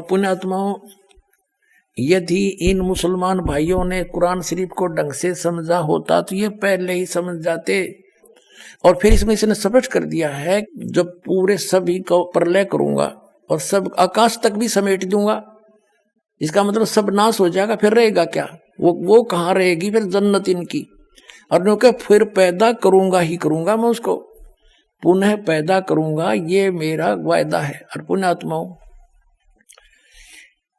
पुण्यात्माओं, यदि इन मुसलमान भाइयों ने कुरान शरीफ को ढंग से समझा होता तो ये पहले ही समझ जाते। और फिर इसमें इसने स्पष्ट कर दिया है, जब पूरे सभी को प्रलय करूंगा और सब आकाश तक भी समेट दूंगा, इसका मतलब सब नाश हो जाएगा, फिर रहेगा क्या? वो कहाँ रहेगी फिर? जन्नत इनकी। और फिर पैदा करूंगा ही करूंगा, मैं उसको पुनः पैदा करूंगा, ये मेरा वायदा है। और पुण्यात्माओं,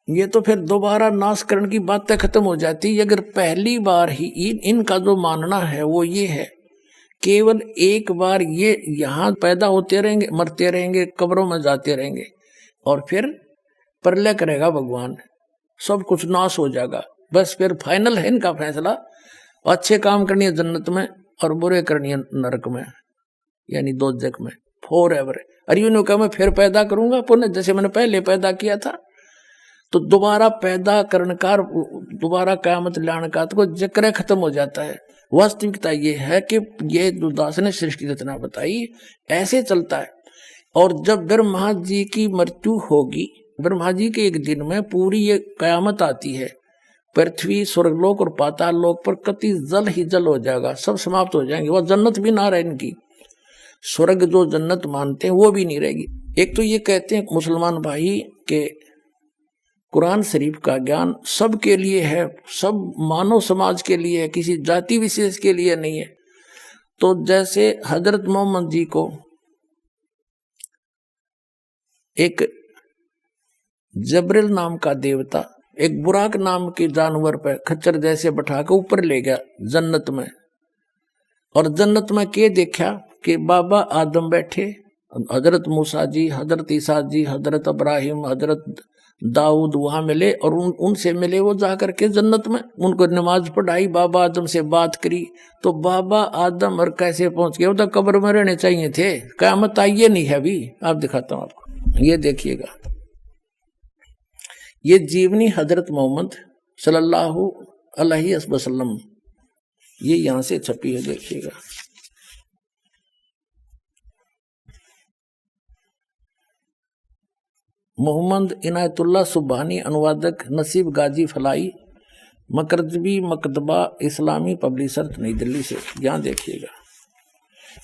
ये तो फिर दोबारा नाश करने की बातें खत्म हो जाती। अगर पहली बार ही इनका जो मानना है वो ये है, केवल एक बार ये यहाँ पैदा होते रहेंगे, मरते रहेंगे, कब्रों में जाते रहेंगे, और फिर प्रलय करेगा भगवान, सब कुछ नाश हो जाएगा, बस फिर फाइनल है इनका फैसला। अच्छे काम करनी है जन्नत में और बुरे करनी है नरक में, यानी दोजख में, फॉर एवर। और यूं कहा मैं फिर पैदा करूंगा पुनः, जैसे मैंने पहले पैदा किया था। तो दोबारा पैदा करने का, दोबारा क़यामत लाने का तो जिक्र खत्म हो जाता है। वास्तविकता ये है कि ये जो दास ने सृष्टि रचना बताई ऐसे चलता है। और जब ब्रह्मा जी की मृत्यु होगी, ब्रह्मा जी के एक दिन में पूरी ये क़यामत आती है, पृथ्वी, स्वर्गलोक और पाताल लोक पर कति जल ही जल हो जाएगा, सब समाप्त हो जाएंगे। वह जन्नत भी ना रहे इनकी, स्वर्ग जो जन्नत मानते हैं वो भी नहीं रहेगी। एक तो ये कहते हैं मुसलमान भाई के कुरान शरीफ का ज्ञान सबके लिए है, सब मानव समाज के लिए है, किसी जाति विशेष के लिए नहीं है। तो जैसे हजरत मोहम्मद जी को एक जबरील नाम का देवता एक बुराक नाम के जानवर पर खच्चर जैसे बैठा के ऊपर ले गया जन्नत में, और जन्नत में के देखा कि बाबा आदम बैठे, हजरत मूसा जी, हजरत ईसा जी, हजरत इब्राहिम, हजरत दाऊद वहां मिले, और उनसे मिले वो जाकर के जन्नत में, उनको नमाज पढ़ाई, बाबा आदम से बात करी। तो बाबा आदम और कैसे पहुंच गए? वो तो कब्र में रहने चाहिए थे, क़यामत आई नहीं है अभी। आप दिखाता हूं आपको, ये देखिएगा, ये जीवनी हजरत मोहम्मद सल्लल्लाहु अलैहि वसल्लम, ये यहां से छपी है, देखिएगा। मोहम्मद इनायतुल्लाह सुबहानी, अनुवादक नसीब गाजी फलाई, मकरजबी मकतबा इस्लामी पब्लिशर नई दिल्ली से। यहाँ देखिएगा,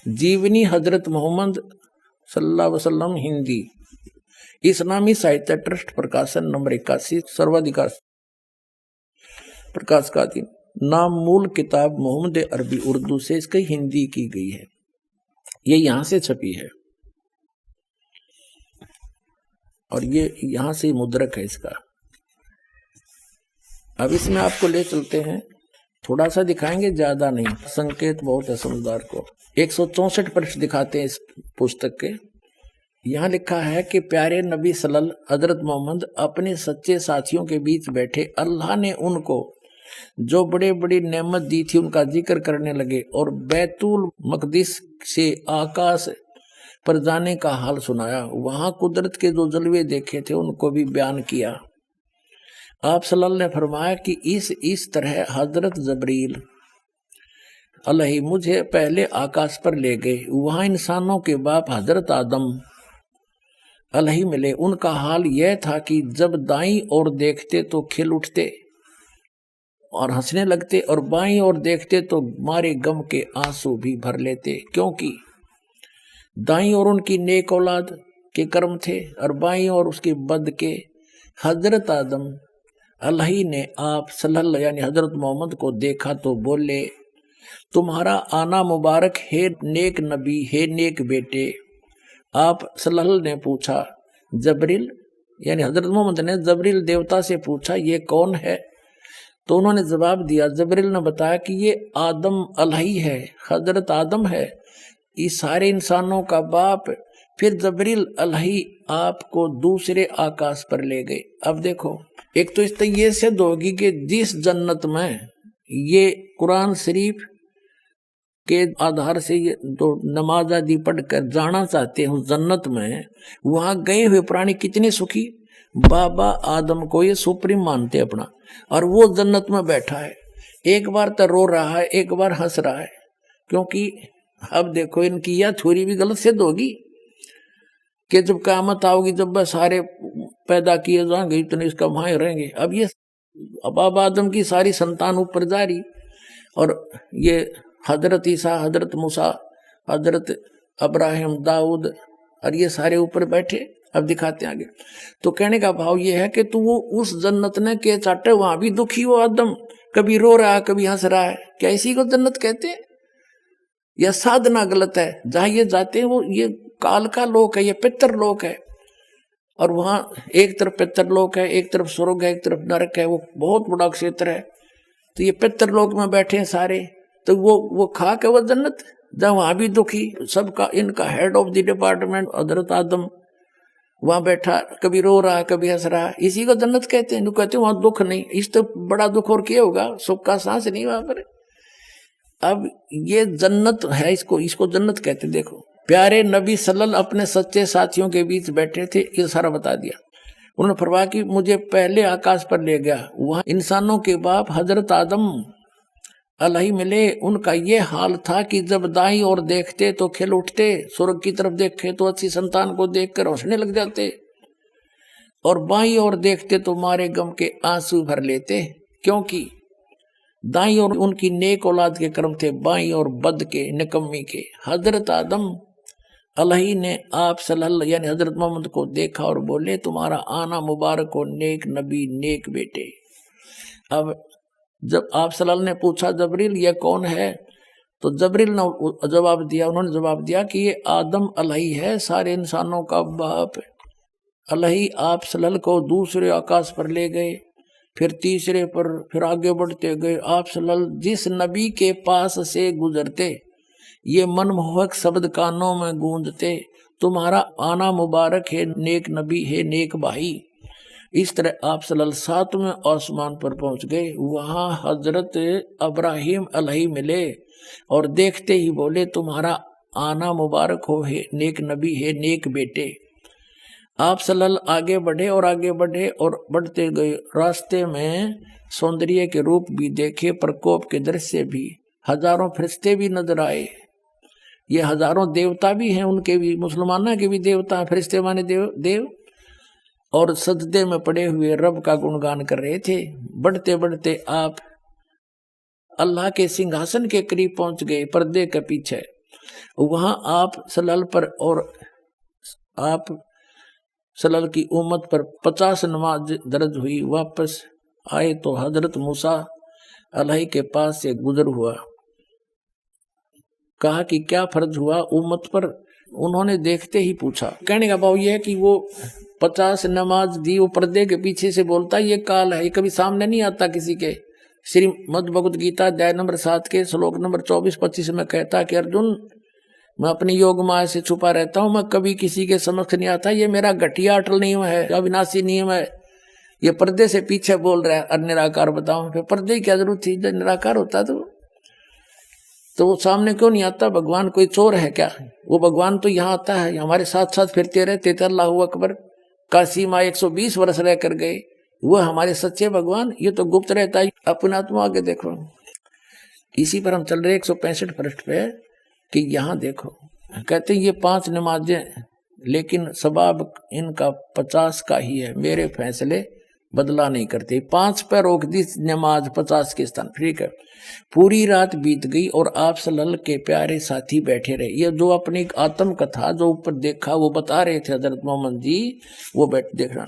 जीवनी हजरत मोहम्मद सल्लल्लाहु अलैहि वसल्लम, हिंदी, इस्लामी साहित्य ट्रस्ट, प्रकाशन नंबर 81, सर्वाधिकार प्रकाश का दिन। नाम मूल किताब मोहम्मद अरबी उर्दू से इसकी हिंदी की गई है, ये यहाँ से छपी है, और ये यहां से मुद्रक है इसका। अब इसमें आपको ले चलते हैं, थोड़ा सा दिखाएंगे, ज्यादा नहीं, संकेत बहुत है समझदार को। 164 पृष्ठ दिखाते हैं इस पुस्तक के। यहाँ लिखा है कि प्यारे नबी सल्लल्लाहु हजरत मोहम्मद अपने सच्चे साथियों के बीच बैठे, अल्लाह ने उनको जो बड़े बड़ी नेमत दी थी उनका जिक्र करने लगे, और बैतुल मकदिस से आकाश पर जाने का हाल सुनाया, वहां कुदरत के जो जलवे देखे थे उनको भी बयान किया। आप सल्लल्लाहु ने फरमाया कि इस तरह हजरत जबरील अलैहि मुझे पहले आकाश पर ले गए, वहां इंसानों के बाप हजरत आदम अलैहि मिले। उनका हाल यह था कि जब दाईं ओर देखते तो खिल उठते और हंसने लगते, और बाईं ओर देखते तो मारे गम के आंसू भी भर लेते, क्योंकि दाईं ओर उनकी नेक औलाद के कर्म थे और बाईं ओर उसके बद के। हजरत आदम अलैहि ने आप सल्लल्लाहु यानी हजरत मोहम्मद को देखा तो बोले, तुम्हारा आना मुबारक है नेक नबी, है नेक बेटे। आप सल्लल्लाहु ने पूछा, जबरील यानी हजरत मोहम्मद ने जबरील देवता से पूछा, ये कौन है? तो उन्होंने जवाब दिया, जबरील ने बताया कि ये आदम अलैहि है, हजरत आदम है, इस सारे इंसानों का बाप। फिर जबरील अलैहि आपको दूसरे आकाश पर ले गए। अब देखो, एक तो इस तरह ये सिद्ध होगी कि जिस जन्नत में ये कुरान शरीफ के आधार से ये तो नमाज आदि पढ़कर जाना चाहते हैं उस जन्नत में, वहां गए हुए प्राणी कितने सुखी। बाबा आदम को ये सुप्रीम मानते अपना, और वो जन्नत में बैठा है, एक बार तो रो रहा है, एक बार हंस रहा है, क्योंकि अब देखो इनकी यह थ्योरी भी गलत सिद्ध होगी कि जब क़यामत आओगी, जब बस सारे पैदा किए जाएंगे, इतने इसका भाई रहेंगे। अब आदम की सारी संतान ऊपर जा रही, और ये हजरत ईसा, हजरत मूसा, हजरत अब्राहिम, दाऊद, और ये सारे ऊपर बैठे। अब दिखाते आगे। तो कहने का भाव ये है कि तू वो उस जन्नत ने के चाटे, वहां भी दुखी हो आदम, कभी रो रहा है कभी हंस रहा है, क्या इसी को जन्नत कहते हैं? यह साधना गलत है। जहां ये जाते हैं वो ये काल का लोक है, ये पितर लोक है, और वहां एक तरफ पितर लोक है, एक तरफ स्वर्ग है, एक तरफ नरक है, वो बहुत बड़ा क्षेत्र है। तो ये पितर लोक में बैठे हैं सारे, तो वो खा के वो जन्नत, जहां वहां भी दुखी, सबका इनका हेड ऑफ द डिपार्टमेंट हजरत आदम वहां बैठा, कभी रो रहा है कभी हंस रहा है, इसी को जन्नत कहते हैं। कहते हैं वहां दुख नहीं, इस तो बड़ा दुख और क्या होगा, सुख का सांस नहीं वहां पर। अब ये जन्नत है, इसको जन्नत कहते। देखो प्यारे नबी सल्लल्लाहु अपने सच्चे साथियों के बीच बैठे थे, ये सारा बता दिया। उन्होंने फरमाया कि मुझे पहले आकाश पर ले गया, वहां इंसानों के बाप हजरत आदम अलही मिले। उनका ये हाल था कि जब दाईं ओर देखते तो खिल उठते, स्वर्ग की तरफ देखे तो अच्छी संतान को देखकर हंसने लग जाते, और बाईं ओर देखते तो मारे गम के आंसू भर लेते, क्योंकि दाईं ओर उनकी नेक औलाद के कर्म थे, बाईं ओर बद के निकम्मी के। हजरत आदम अलही ने आप सल्लल्लाहु यानी हजरत मोहम्मद को देखा और बोले, तुम्हारा आना मुबारक हो नेक नबी नेक बेटे। अब जब आप सल्लल्लाहु ने पूछा जबरील ये कौन है, तो जबरील ने जवाब दिया, उन्होंने जवाब दिया कि ये आदम अलही है, सारे इंसानों का बाप। अलही आप सल्लल्लाहु को दूसरे आकाश पर ले गए, फिर तीसरे पर, फिर आगे बढ़ते गए। आप सल्लल्लाहु जिस नबी के पास से गुजरते ये मनमोहक शब्द कानों में गूंजते, तुम्हारा आना मुबारक है नेक नबी है नेक भाई। इस तरह आप सल्लल्लाहु सातवें आसमान पर पहुंच गए, वहां हजरत अब्राहिम अलही मिले और देखते ही बोले, तुम्हारा आना मुबारक हो है नेक नबी है नेक बेटे। आप सल्लल्लाहु आगे बढ़े और आगे बढ़े और बढ़ते गए, रास्ते में सौंदर्य के रूप भी देखे, प्रकोप के दृश्य भी, हजारों फरिश्ते भी नजर आए। ये हजारों देवता भी हैं, उनके भी, मुसलमानों के भी देवता, फरिश्ते माने देव, और सजदे में पड़े हुए रब का गुणगान कर रहे थे। बढ़ते बढ़ते आप अल्लाह के सिंहासन के करीब पहुंच गए, पर्दे के पीछे। वहां आप सल्लल्लाहु पर और आप सल्लल्लाहु की उम्मत पर 50 नमाज दर्ज हुई। वापस आए तो हजरत मूसा अलही के पास से गुजर हुआ। कहा कि क्या फर्ज हुआ उम्मत पर? उन्होंने देखते ही पूछा। कहने का भाव यह है कि वो 50 नमाज दी, वो पर्दे के पीछे से बोलता ये काल है, ये कभी सामने नहीं आता किसी के। श्रीमद् भगवद गीता अध्याय नंबर 7 के श्लोक नंबर 24-25 में कहता कि अर्जुन मैं अपनी योग माया से छुपा रहता हूं, मैं कभी किसी के समक्ष नहीं आता, ये मेरा घटिया अटल नियम है, अविनाशी नियम है। ये पर्दे से पीछे बोल रहा है निराकार बताओ, फिर पर्दे की क्या जरूरत थी? जब निराकार होता तो वो सामने क्यों नहीं आता? भगवान कोई चोर है क्या? वो भगवान तो यहाँ आता है, हमारे साथ साथ फिरते रहते थे। अल्लाहू अकबर, काशी माँ 120 वर्ष रह कर गए, वो हमारे सच्चे भगवान। ये तो गुप्त रहता है, अपने आत्मा आगे देखो। इसी पर हम चल रहे 165 पृष्ठ पे कि यहाँ देखो, कहते ये 5 नमाजें, लेकिन सबाब इनका 50 का ही है, मेरे फैसले बदला नहीं करते। 5 पर रोक दी नमाज, 50 के स्थान। ठीक है, पूरी रात बीत गई और आप सल्लल्लाहु के प्यारे साथी बैठे रहे। ये जो अपनी आत्म कथा जो ऊपर देखा वो बता रहे थे हजरत मोहम्मद जी, वो देखना।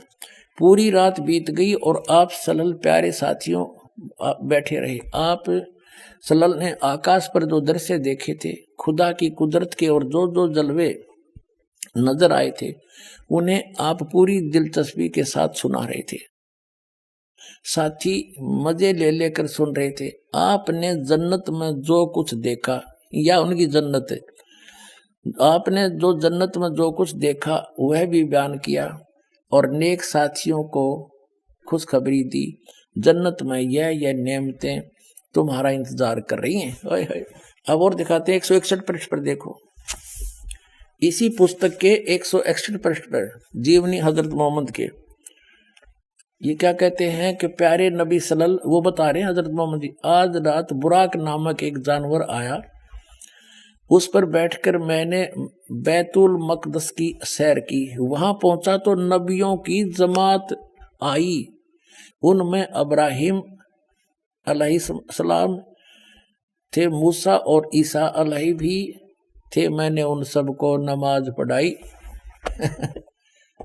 पूरी रात बीत गई और आप सल्लल्लाहु प्यारे साथियों बैठे रहे। आप सल्लल्लाहु ने आकाश पर जो दृश्य देखे थे, खुदा की कुदरत के, और जो जो जलवे नजर आए थे, उन्हें आप पूरी दिलचस्पी के साथ सुना रहे थे। साथी मजे ले लेकर सुन रहे थे। आपने जन्नत में जो कुछ देखा, या उनकी जन्नत है, आपने जो जन्नत में जो कुछ देखा वह भी बयान किया और नेक साथियों को खुशखबरी दी। जन्नत में यह नेमतें तुम्हारा इंतजार कर रही हैं। अब और दिखाते हैं 161 पृष्ठ पर देखो। इसी पुस्तक के 161 पृष्ठ पर जीवनी हजरत मोहम्मद के ये क्या कहते हैं कि प्यारे नबी सल्लल्लाहु, वो बता रहे हैं हजरत मोहम्मद जी, आज रात बुराक नामक एक जानवर आया उस पर बैठकर मैंने बैतुल मकदस की सैर की। वहां पहुंचा तो नबियों की जमात आई, उनमें अब्राहिम अलैहिस्सलाम थे, मूसा और ईसा अलैहि भी थे। मैंने उन सबको नमाज पढ़ाई।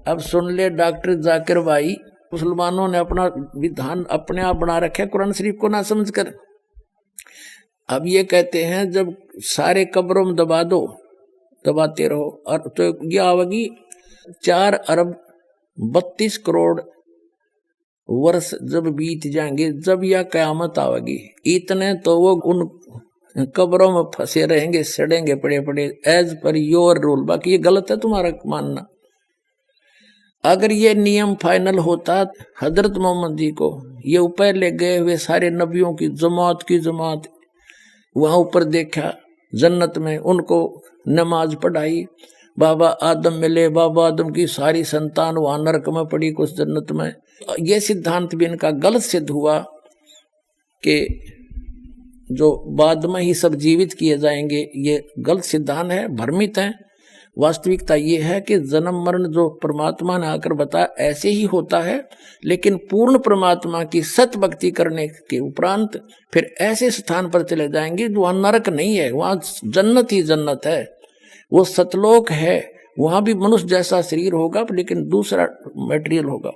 अब सुन ले डॉक्टर जाकिर भाई, मुसलमानों ने अपना विधान अपने आप बना रखे कुरान शरीफ को ना समझकर। अब ये कहते हैं जब सारे कब्रों में दबा दो, दबाते रहो, और तो ये आवेगी 4 अरब 32 करोड़ वर्ष जब बीत जाएंगे, जब यह कयामत आवेगी, इतने तो वो उन कब्रों में फंसे रहेंगे, सड़ेंगे पड़े पड़े, एज पर योर रूल। बाकी ये गलत है तुम्हारा मानना। अगर ये नियम फाइनल होता, हजरत मोहम्मद जी को ये ऊपर ले गए हुए सारे नबियों की जमात वहां ऊपर देखा जन्नत में, उनको नमाज पढ़ाई, बाबा आदम मिले, बाबा आदम की सारी संतान वहां नरक में पड़ी, कुछ जन्नत में। ये सिद्धांत भी इनका गलत सिद्ध हुआ कि जो बाद में ही सब जीवित किए जाएंगे, ये गलत सिद्धांत है, भ्रमित है। वास्तविकता ये है कि जन्म मरण जो परमात्मा ने आकर बताया ऐसे ही होता है, लेकिन पूर्ण परमात्मा की सत भक्ति करने के उपरांत फिर ऐसे स्थान पर चले जाएंगे वहां नरक नहीं है, वहां जन्नत ही जन्नत है, वो सतलोक है। वहां भी मनुष्य जैसा शरीर होगा लेकिन दूसरा मटेरियल होगा।